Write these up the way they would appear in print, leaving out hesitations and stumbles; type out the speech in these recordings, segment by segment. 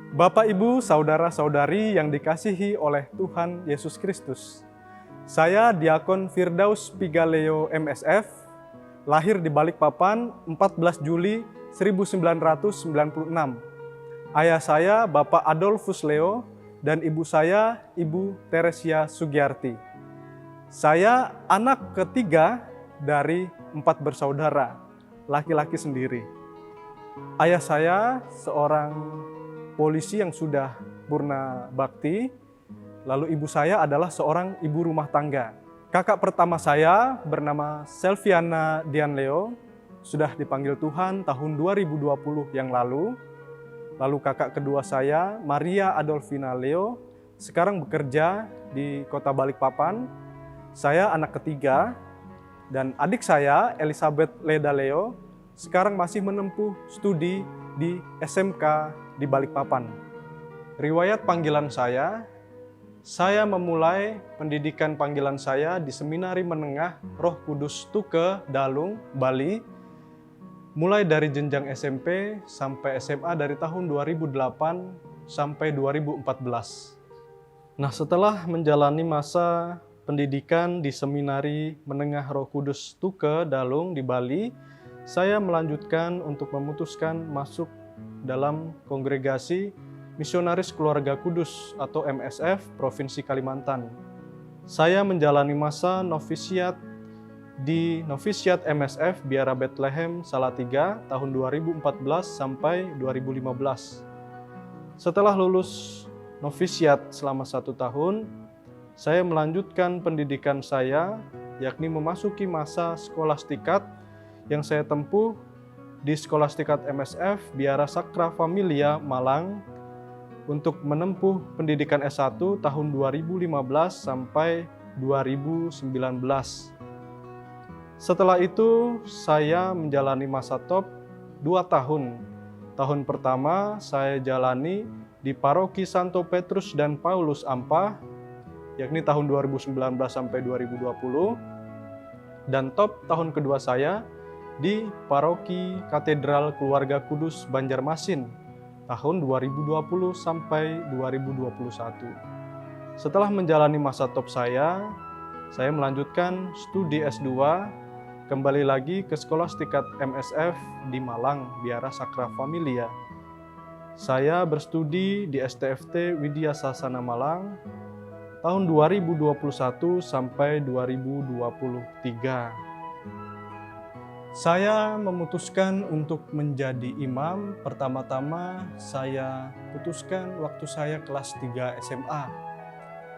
Bapak, Ibu, Saudara-saudari yang dikasihi oleh Tuhan Yesus Kristus. Saya Diakon Firdaus Pigaleo MSF, lahir di Balikpapan 14 Juli 1996. Ayah saya Bapak Adolfus Leo dan ibu saya Ibu Teresia Sugiyarti. Saya anak ketiga dari 4 bersaudara, laki-laki sendiri. Ayah saya seorang polisi yang sudah purna bakti, lalu ibu saya adalah seorang ibu rumah tangga. Kakak pertama saya bernama Selviana Dian Leo, sudah dipanggil Tuhan tahun 2020 yang lalu. Lalu kakak kedua saya, Maria Adolfina Leo, sekarang bekerja di kota Balikpapan. Saya anak ketiga, dan adik saya, Elizabeth Leda Leo, sekarang masih menempuh studi di SMK di Balikpapan. Riwayat panggilan saya memulai pendidikan panggilan saya di Seminari Menengah Roh Kudus Tuke, Dalung, Bali, mulai dari jenjang SMP sampai SMA dari tahun 2008 sampai 2014. Nah, setelah menjalani masa pendidikan di Seminari Menengah Roh Kudus Tuke, Dalung di Bali, saya melanjutkan untuk memutuskan masuk dalam Kongregasi Misionaris Keluarga Kudus atau MSF Provinsi Kalimantan. Saya menjalani masa novisiat di Novisiat MSF Biara Bethlehem Salatiga tahun 2014 sampai 2015. Setelah lulus novisiat selama 1 tahun, saya melanjutkan pendidikan saya, yakni memasuki masa skolastikat yang saya tempuh di Skolastikat MSF Biara Sakra Familia Malang untuk menempuh pendidikan S1 tahun 2015 sampai 2019. Setelah itu saya menjalani masa top 2 tahun. Tahun pertama saya jalani di Paroki Santo Petrus dan Paulus Ampah, yakni tahun 2019 sampai 2020. Dan top tahun kedua saya di Paroki Katedral Keluarga Kudus Banjarmasin tahun 2020 sampai 2021. Setelah menjalani masa top saya melanjutkan studi S2 kembali lagi ke Skolastikat MSF di Malang, Biara Sakra Familia. Saya berstudi di STFT Widya Sasana Malang tahun 2021 sampai 2023. Saya memutuskan untuk menjadi imam. Pertama-tama saya putuskan waktu saya kelas 3 SMA.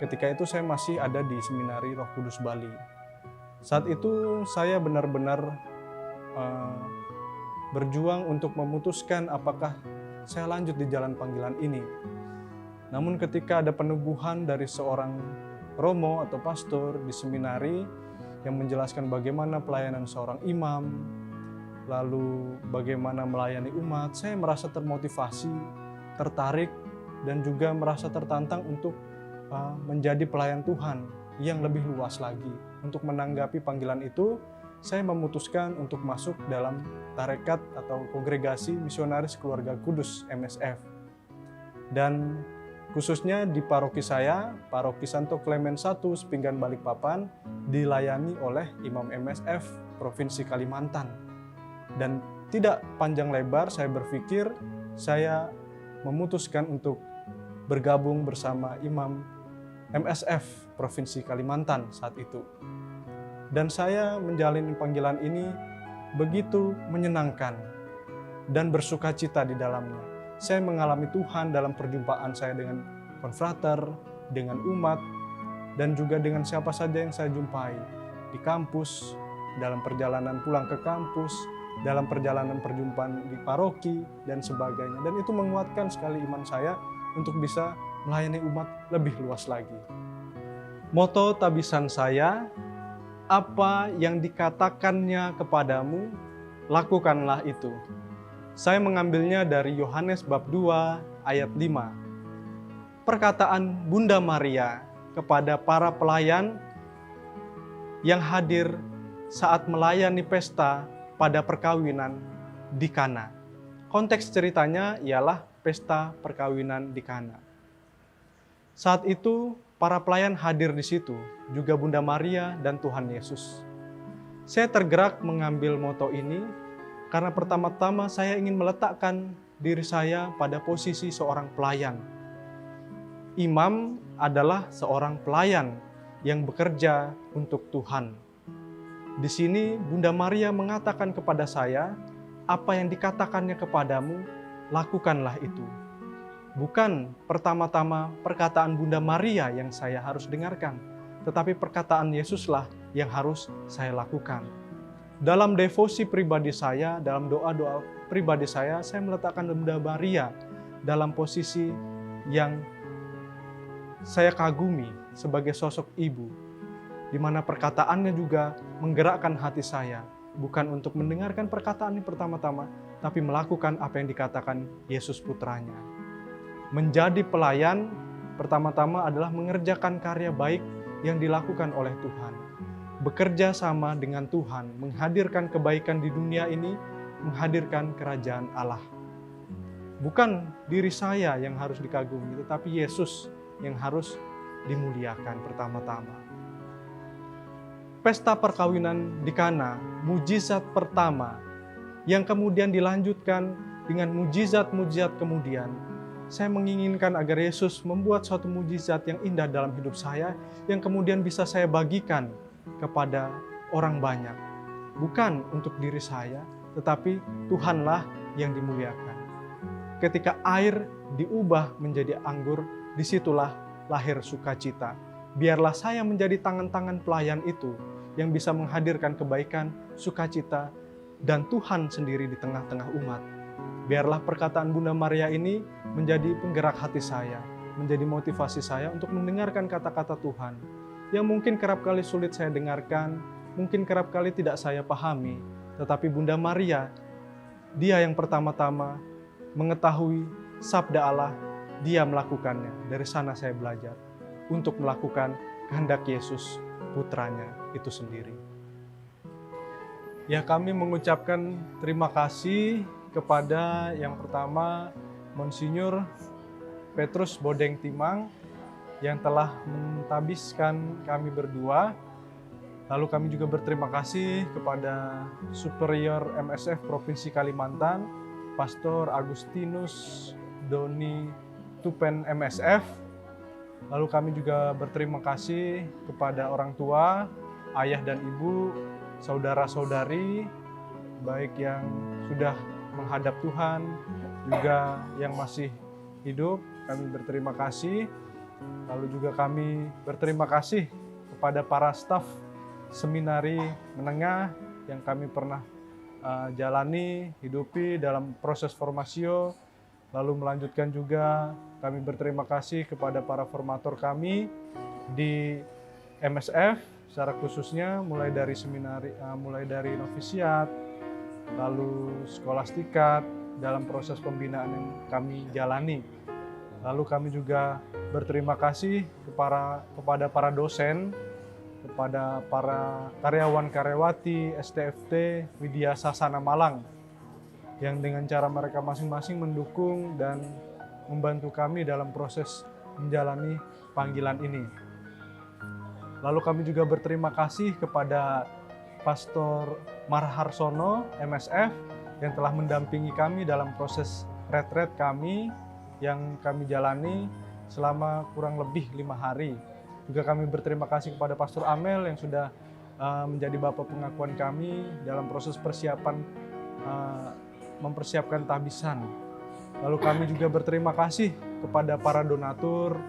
Ketika itu saya masih ada di Seminari Roh Kudus Bali. Saat itu saya benar-benar berjuang untuk memutuskan apakah saya lanjut di jalan panggilan ini. Namun ketika ada peneguhan dari seorang romo atau pastor di seminari yang menjelaskan bagaimana pelayanan seorang imam, lalu bagaimana melayani umat, saya merasa termotivasi, tertarik, dan juga merasa tertantang untuk menjadi pelayan Tuhan yang lebih luas lagi. Untuk menanggapi panggilan itu, saya memutuskan untuk masuk dalam tarekat atau Kongregasi Misionaris Keluarga Kudus MSF. Dan khususnya di paroki saya, Paroki Santo Clement I Sepinggan Balikpapan, dilayani oleh Imam MSF Provinsi Kalimantan. Dan tidak panjang lebar saya berpikir, saya memutuskan untuk bergabung bersama Imam MSF Provinsi Kalimantan saat itu. Dan saya menjalani panggilan ini begitu menyenangkan dan bersukacita di dalamnya. Saya mengalami Tuhan dalam perjumpaan saya dengan konfrater, dengan umat, dan juga dengan siapa saja yang saya jumpai di kampus, dalam perjalanan pulang ke kampus, dalam perjalanan perjumpaan di paroki, dan sebagainya. Dan itu menguatkan sekali iman saya untuk bisa melayani umat lebih luas lagi. Moto tabisan saya, apa yang dikatakannya kepadamu, lakukanlah itu. Saya mengambilnya dari Yohanes bab 2 ayat 5. Perkataan Bunda Maria kepada para pelayan yang hadir saat melayani pesta pada perkawinan di Kana. Konteks ceritanya ialah pesta perkawinan di Kana. Saat itu, para pelayan hadir di situ, juga Bunda Maria dan Tuhan Yesus. Saya tergerak mengambil moto ini karena pertama-tama saya ingin meletakkan diri saya pada posisi seorang pelayan. Imam adalah seorang pelayan yang bekerja untuk Tuhan. Di sini Bunda Maria mengatakan kepada saya, apa yang dikatakannya kepadamu, lakukanlah itu. Bukan pertama-tama perkataan Bunda Maria yang saya harus dengarkan, tetapi perkataan Yesuslah yang harus saya lakukan. Dalam devosi pribadi saya, dalam doa-doa pribadi saya meletakkan Bunda Maria dalam posisi yang saya kagumi sebagai sosok ibu, di mana perkataannya juga menggerakkan hati saya, bukan untuk mendengarkan perkataan ini pertama-tama, tapi melakukan apa yang dikatakan Yesus putranya. Menjadi pelayan pertama-tama adalah mengerjakan karya baik yang dilakukan oleh Tuhan. Bekerja sama dengan Tuhan, menghadirkan kebaikan di dunia ini, menghadirkan kerajaan Allah. Bukan diri saya yang harus dikagumi, tetapi Yesus yang harus dimuliakan pertama-tama. Pesta perkawinan di Kana, mujizat pertama yang kemudian dilanjutkan dengan mujizat-mujizat kemudian. Saya menginginkan agar Yesus membuat suatu mujizat yang indah dalam hidup saya yang kemudian bisa saya bagikan kepada orang banyak. Bukan untuk diri saya, tetapi Tuhanlah yang dimuliakan. Ketika air diubah menjadi anggur, disitulah lahir sukacita. Biarlah saya menjadi tangan-tangan pelayan itu yang bisa menghadirkan kebaikan, sukacita, dan Tuhan sendiri di tengah-tengah umat. Biarlah perkataan Bunda Maria ini menjadi penggerak hati saya, menjadi motivasi saya untuk mendengarkan kata-kata Tuhan yang mungkin kerap kali sulit saya dengarkan, mungkin kerap kali tidak saya pahami, tetapi Bunda Maria, dia yang pertama-tama mengetahui sabda Allah, dia melakukannya. Dari sana saya belajar untuk melakukan kehendak Yesus, putranya itu sendiri. Ya, kami mengucapkan terima kasih kepada yang pertama Monsinyur Petrus Bodeng Timang yang telah mentabiskan kami berdua. Lalu kami juga berterima kasih kepada Superior MSF Provinsi Kalimantan, Pastor Agustinus Doni Tupen MSF. Lalu kami juga berterima kasih kepada orang tua, ayah dan ibu, saudara-saudari, baik yang sudah menghadap Tuhan, juga yang masih hidup, kami berterima kasih. Lalu juga kami berterima kasih kepada para staf seminari menengah yang kami pernah jalani, hidupi dalam proses formasio. Lalu melanjutkan juga kami berterima kasih kepada para formator kami di MSF, secara khususnya mulai dari seminari, mulai dari novisiat, lalu skolastikat dalam proses pembinaan yang kami jalani. Lalu kami juga berterima kasih kepada para dosen, kepada para karyawan-karyawati STFT Widya Sasana Malang, yang dengan cara mereka masing-masing mendukung dan membantu kami dalam proses menjalani panggilan ini. Lalu kami juga berterima kasih kepada Pastor Marharsono MSF yang telah mendampingi kami dalam proses retret kami yang kami jalani selama kurang lebih 5 hari. Juga kami berterima kasih kepada Pastor Amel yang sudah menjadi bapak pengakuan kami dalam proses persiapan mempersiapkan tahbisan. Lalu kami juga berterima kasih kepada para donatur,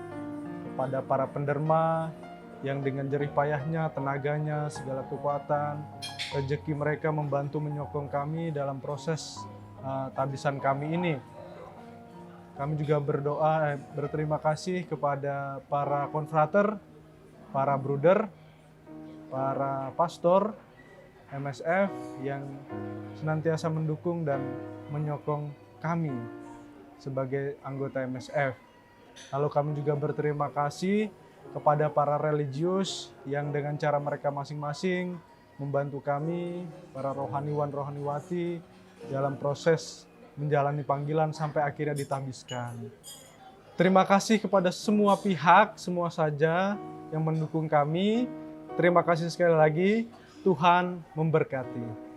kepada para penderma yang dengan jerih payahnya, tenaganya, segala kekuatan, rezeki mereka membantu menyokong kami dalam proses tahbisan kami ini. Kami juga berterima kasih kepada para konfrater, para bruder, para pastor MSF yang senantiasa mendukung dan menyokong kami sebagai anggota MSF. Lalu kami juga berterima kasih kepada para religius yang dengan cara mereka masing-masing membantu kami, para rohaniwan-rohaniwati dalam proses menjalani panggilan sampai akhirnya ditabiskan. Terima kasih kepada semua pihak, semua saja yang mendukung kami. Terima kasih sekali lagi, Tuhan memberkati.